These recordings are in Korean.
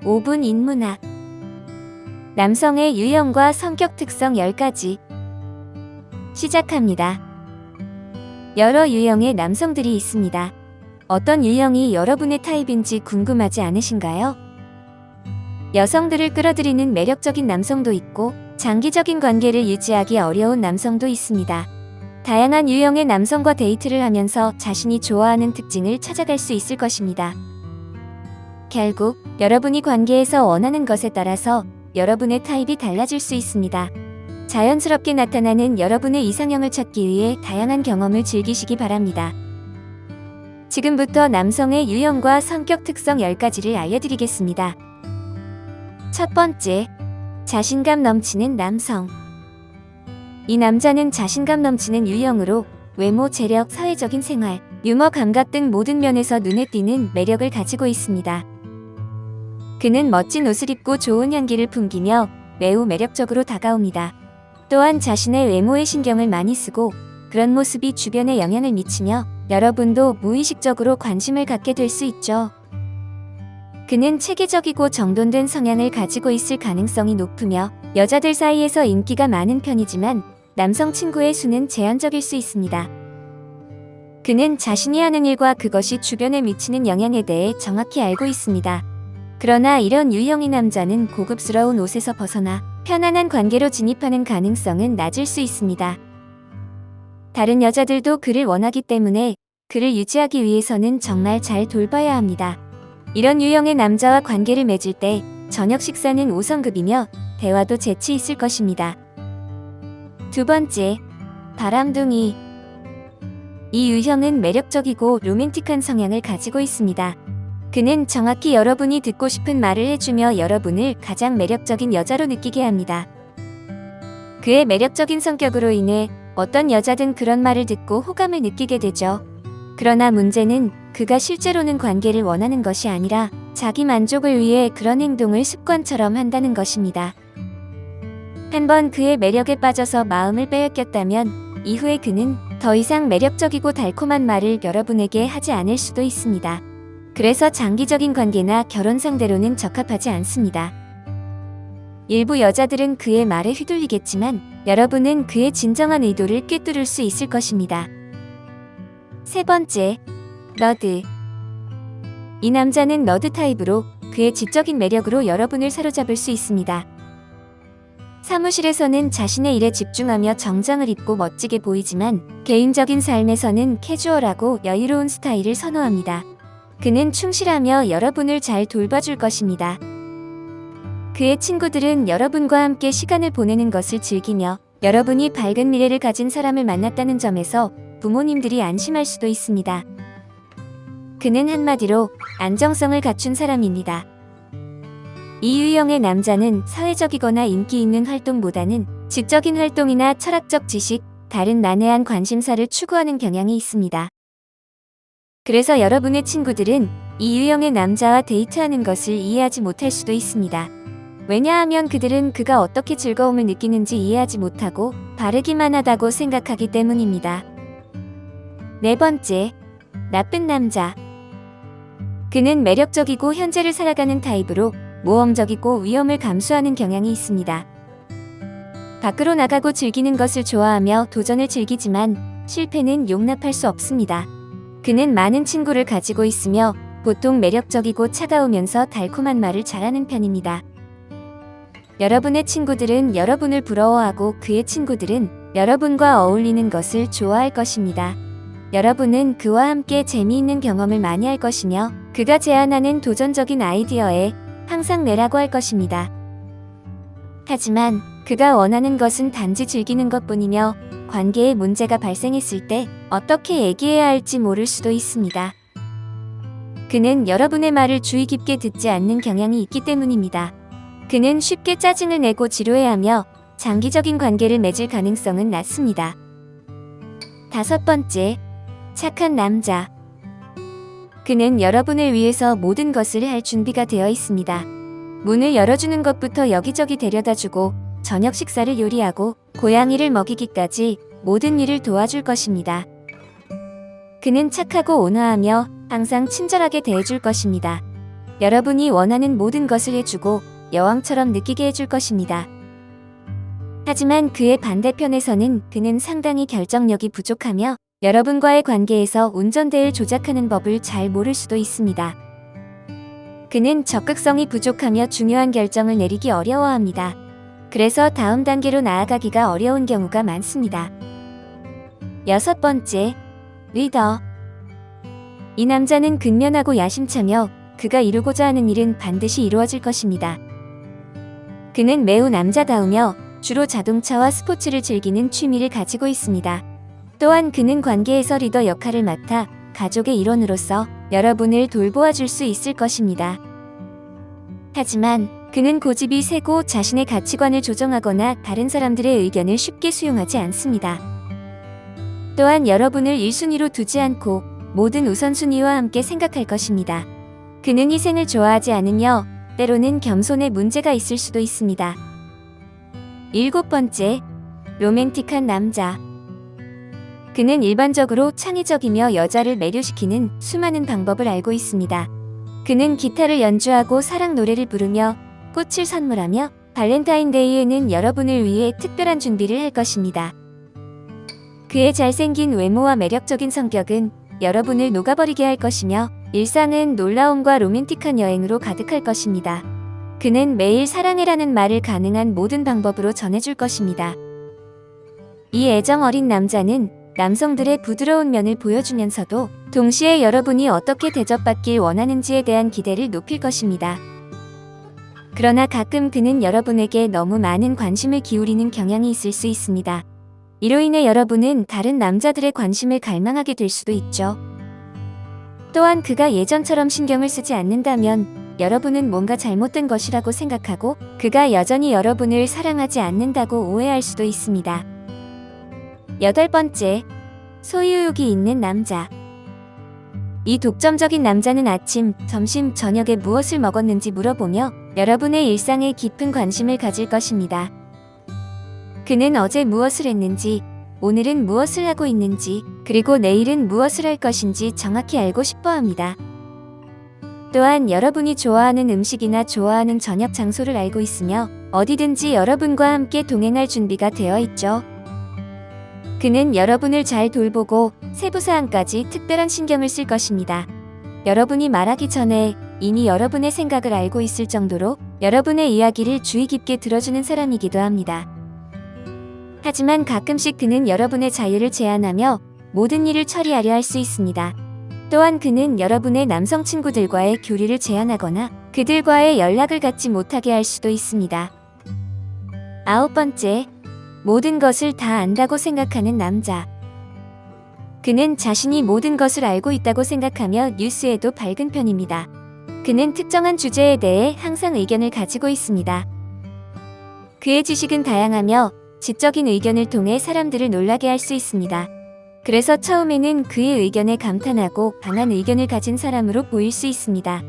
5분 인문학. 남성의 유형과 성격 특성 10가지. 시작합니다. 여러 유형의 남성들이 있습니다. 어떤 유형이 여러분의 타입인지 궁금하지 않으신가요? 여성들을 끌어들이는 매력적인 남성도 있고 장기적인 관계를 유지하기 어려운 남성도 있습니다. 다양한 유형의 남성과 데이트를 하면서 자신이 좋아하는 특징을 찾아갈 수 있을 것입니다. 결국 여러분이 관계에서 원하는 것에 따라서 여러분의 타입이 달라질 수 있습니다. 자연스럽게 나타나는 여러분의 이상형을 찾기 위해 다양한 경험을 즐기시기 바랍니다. 지금부터 남성의 유형과 성격 특성 10가지를 알려드리겠습니다. 첫 번째, 자신감 넘치는 남성. 이 남자는 자신감 넘치는 유형으로 외모, 재력, 사회적인 생활, 유머, 감각 등 모든 면에서 눈에 띄는 매력을 가지고 있습니다. 그는 멋진 옷을 입고 좋은 향기를 풍기며 매우 매력적으로 다가옵니다. 또한 자신의 외모에 신경을 많이 쓰고 그런 모습이 주변에 영향을 미치며 여러분도 무의식적으로 관심을 갖게 될 수 있죠. 그는 체계적이고 정돈된 성향을 가지고 있을 가능성이 높으며 여자들 사이에서 인기가 많은 편이지만 남성 친구의 수는 제한적일 수 있습니다. 그는 자신이 하는 일과 그것이 주변에 미치는 영향에 대해 정확히 알고 있습니다. 그러나 이런 유형의 남자는 고급스러운 옷에서 벗어나 편안한 관계로 진입하는 가능성은 낮을 수 있습니다. 다른 여자들도 그를 원하기 때문에 그를 유지하기 위해서는 정말 잘 돌봐야 합니다. 이런 유형의 남자와 관계를 맺을 때 저녁 식사는 5성급이며 대화도 재치 있을 것입니다. 두 번째, 바람둥이. 이 유형은 매력적이고 로맨틱한 성향을 가지고 있습니다. 그는 정확히 여러분이 듣고 싶은 말을 해주며 여러분을 가장 매력적인 여자로 느끼게 합니다. 그의 매력적인 성격으로 인해 어떤 여자든 그런 말을 듣고 호감을 느끼게 되죠. 그러나 문제는 그가 실제로는 관계를 원하는 것이 아니라 자기 만족을 위해 그런 행동을 습관처럼 한다는 것입니다. 한번 그의 매력에 빠져서 마음을 빼앗겼다면 이후에 그는 더 이상 매력적이고 달콤한 말을 여러분에게 하지 않을 수도 있습니다. 그래서 장기적인 관계나 결혼 상대로는 적합하지 않습니다. 일부 여자들은 그의 말에 휘둘리겠지만 여러분은 그의 진정한 의도를 꿰뚫을 수 있을 것입니다. 세 번째, 너드. 이 남자는 너드 타입으로 그의 지적인 매력으로 여러분을 사로잡을 수 있습니다. 사무실에서는 자신의 일에 집중하며 정장을 입고 멋지게 보이지만 개인적인 삶에서는 캐주얼하고 여유로운 스타일을 선호합니다. 그는 충실하며 여러분을 잘 돌봐줄 것입니다. 그의 친구들은 여러분과 함께 시간을 보내는 것을 즐기며 여러분이 밝은 미래를 가진 사람을 만났다는 점에서 부모님들이 안심할 수도 있습니다. 그는 한마디로 안정성을 갖춘 사람입니다. 이 유형의 남자는 사회적이거나 인기 있는 활동보다는 지적인 활동이나 철학적 지식, 다른 난해한 관심사를 추구하는 경향이 있습니다. 그래서 여러분의 친구들은 이 유형의 남자와 데이트하는 것을 이해하지 못할 수도 있습니다. 왜냐하면 그들은 그가 어떻게 즐거움을 느끼는지 이해하지 못하고 바르기만 하다고 생각하기 때문입니다. 네 번째, 나쁜 남자. 그는 매력적이고 현재를 살아가는 타입으로 모험적이고 위험을 감수하는 경향이 있습니다. 밖으로 나가고 즐기는 것을 좋아하며 도전을 즐기지만 실패는 용납할 수 없습니다. 그는 많은 친구를 가지고 있으며 보통 매력적이고 차가우면서 달콤한 말을 잘하는 편입니다. 여러분의 친구들은 여러분을 부러워하고 그의 친구들은 여러분과 어울리는 것을 좋아할 것입니다. 여러분은 그와 함께 재미있는 경험을 많이 할 것이며 그가 제안하는 도전적인 아이디어에 항상 내라고 할 것입니다. 하지만 그가 원하는 것은 단지 즐기는 것뿐이며 관계에 문제가 발생했을 때 어떻게 얘기해야 할지 모를 수도 있습니다. 그는 여러분의 말을 주의 깊게 듣지 않는 경향이 있기 때문입니다. 그는 쉽게 짜증을 내고 지루해하며 장기적인 관계를 맺을 가능성은 낮습니다. 다섯 번째, 착한 남자. 그는 여러분을 위해서 모든 것을 할 준비가 되어 있습니다. 문을 열어주는 것부터 여기저기 데려다주고 저녁 식사를 요리하고 고양이를 먹이기까지 모든 일을 도와줄 것입니다. 그는 착하고 온화하며 항상 친절하게 대해줄 것입니다. 여러분이 원하는 모든 것을 해주고 여왕처럼 느끼게 해줄 것입니다. 하지만 그의 반대편에서는 그는 상당히 결정력이 부족하며 여러분과의 관계에서 운전대를 조작하는 법을 잘 모를 수도 있습니다. 그는 적극성이 부족하며 중요한 결정을 내리기 어려워합니다. 그래서 다음 단계로 나아가기가 어려운 경우가 많습니다. 6번째, 리더. 이 남자는 근면하고 야심차며 그가 이루고자 하는 일은 반드시 이루어질 것입니다. 그는 매우 남자다우며 주로 자동차와 스포츠를 즐기는 취미를 가지고 있습니다. 또한 그는 관계에서 리더 역할을 맡아 가족의 일원으로서 여러분을 돌보아 줄 수 있을 것입니다. 하지만 그는 고집이 세고 자신의 가치관을 조정하거나 다른 사람들의 의견을 쉽게 수용하지 않습니다. 또한 여러분을 1순위로 두지 않고 모든 우선순위와 함께 생각할 것입니다. 그는 희생을 좋아하지 않으며 때로는 겸손에 문제가 있을 수도 있습니다. 7번째, 로맨틱한 남자. 그는 일반적으로 창의적이며 여자를 매료시키는 수많은 방법을 알고 있습니다. 그는 기타를 연주하고 사랑 노래를 부르며 꽃을 선물하며 발렌타인데이에는 여러분을 위해 특별한 준비를 할 것입니다. 그의 잘생긴 외모와 매력적인 성격은 여러분을 녹아버리게 할 것이며 일상은 놀라움과 로맨틱한 여행으로 가득할 것입니다. 그는 매일 사랑해라는 말을 가능한 모든 방법으로 전해줄 것입니다. 이 애정 어린 남자는 남성들의 부드러운 면을 보여주면서도 동시에 여러분이 어떻게 대접받길 원하는지에 대한 기대를 높일 것입니다. 그러나 가끔 그는 여러분에게 너무 많은 관심을 기울이는 경향이 있을 수 있습니다. 이로 인해 여러분은 다른 남자들의 관심을 갈망하게 될 수도 있죠. 또한 그가 예전처럼 신경을 쓰지 않는다면 여러분은 뭔가 잘못된 것이라고 생각하고 그가 여전히 여러분을 사랑하지 않는다고 오해할 수도 있습니다. 8번째, 소유욕이 있는 남자. 이 독점적인 남자는 아침, 점심, 저녁에 무엇을 먹었는지 물어보며 여러분의 일상에 깊은 관심을 가질 것입니다. 그는 어제 무엇을 했는지, 오늘은 무엇을 하고 있는지, 그리고 내일은 무엇을 할 것인지 정확히 알고 싶어 합니다. 또한 여러분이 좋아하는 음식이나 좋아하는 저녁 장소를 알고 있으며 어디든지 여러분과 함께 동행할 준비가 되어 있죠. 그는 여러분을 잘 돌보고 세부사항까지 특별한 신경을 쓸 것입니다. 여러분이 말하기 전에 이미 여러분의 생각을 알고 있을 정도로 여러분의 이야기를 주의 깊게 들어주는 사람이기도 합니다. 하지만 가끔씩 그는 여러분의 자유를 제한하며 모든 일을 처리하려 할 수 있습니다. 또한 그는 여러분의 남성 친구들과의 교류를 제한하거나 그들과의 연락을 갖지 못하게 할 수도 있습니다. 9번째, 모든 것을 다 안다고 생각하는 남자. 그는 자신이 모든 것을 알고 있다고 생각하며 뉴스에도 밝은 편입니다. 그는 특정한 주제에 대해 항상 의견을 가지고 있습니다. 그의 지식은 다양하며 지적인 의견을 통해 사람들을 놀라게 할 수 있습니다. 그래서 처음에는 그의 의견에 감탄하고 강한 의견을 가진 사람으로 보일 수 있습니다.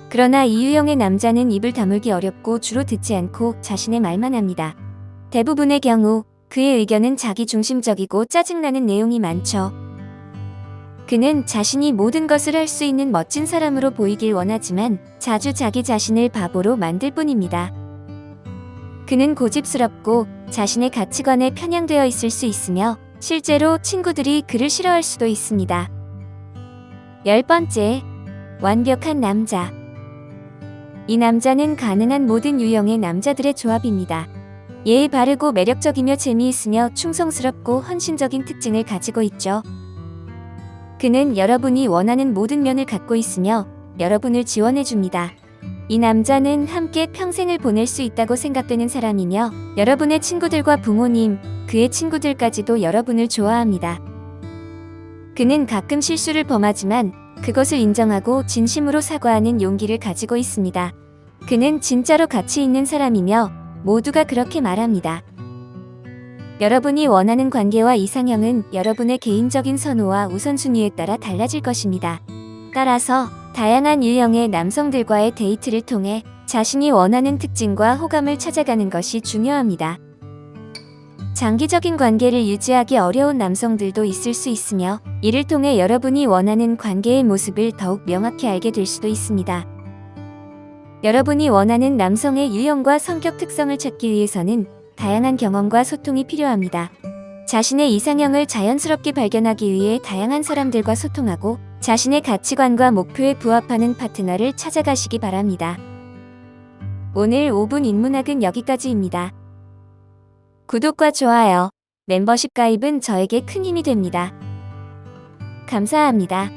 그러나 이 유형의 남자는 입을 다물기 어렵고 주로 듣지 않고 자신의 말만 합니다. 대부분의 경우 그의 의견은 자기중심적이고 짜증나는 내용이 많죠. 그는 자신이 모든 것을 할 수 있는 멋진 사람으로 보이길 원하지만 자주 자기 자신을 바보로 만들 뿐입니다. 그는 고집스럽고 자신의 가치관에 편향되어 있을 수 있으며 실제로 친구들이 그를 싫어할 수도 있습니다. 10번째, 완벽한 남자. 이 남자는 가능한 모든 유형의 남자들의 조합입니다. 예의 바르고 매력적이며 재미있으며 충성스럽고 헌신적인 특징을 가지고 있죠. 그는 여러분이 원하는 모든 면을 갖고 있으며 여러분을 지원해줍니다. 이 남자는 함께 평생을 보낼 수 있다고 생각되는 사람이며 여러분의 친구들과 부모님, 그의 친구들까지도 여러분을 좋아합니다. 그는 가끔 실수를 범하지만 그것을 인정하고 진심으로 사과하는 용기를 가지고 있습니다. 그는 진짜로 가치 있는 사람이며 모두가 그렇게 말합니다. 여러분이 원하는 관계와 이상형은 여러분의 개인적인 선호와 우선순위에 따라 달라질 것입니다. 따라서 다양한 유형의 남성들과의 데이트를 통해 자신이 원하는 특징과 호감을 찾아가는 것이 중요합니다. 장기적인 관계를 유지하기 어려운 남성들도 있을 수 있으며, 이를 통해 여러분이 원하는 관계의 모습을 더욱 명확히 알게 될 수도 있습니다. 여러분이 원하는 남성의 유형과 성격 특성을 찾기 위해서는 다양한 경험과 소통이 필요합니다. 자신의 이상형을 자연스럽게 발견하기 위해 다양한 사람들과 소통하고 자신의 가치관과 목표에 부합하는 파트너를 찾아가시기 바랍니다. 오늘 5분 인문학은 여기까지입니다. 구독과 좋아요, 멤버십 가입은 저에게 큰 힘이 됩니다. 감사합니다.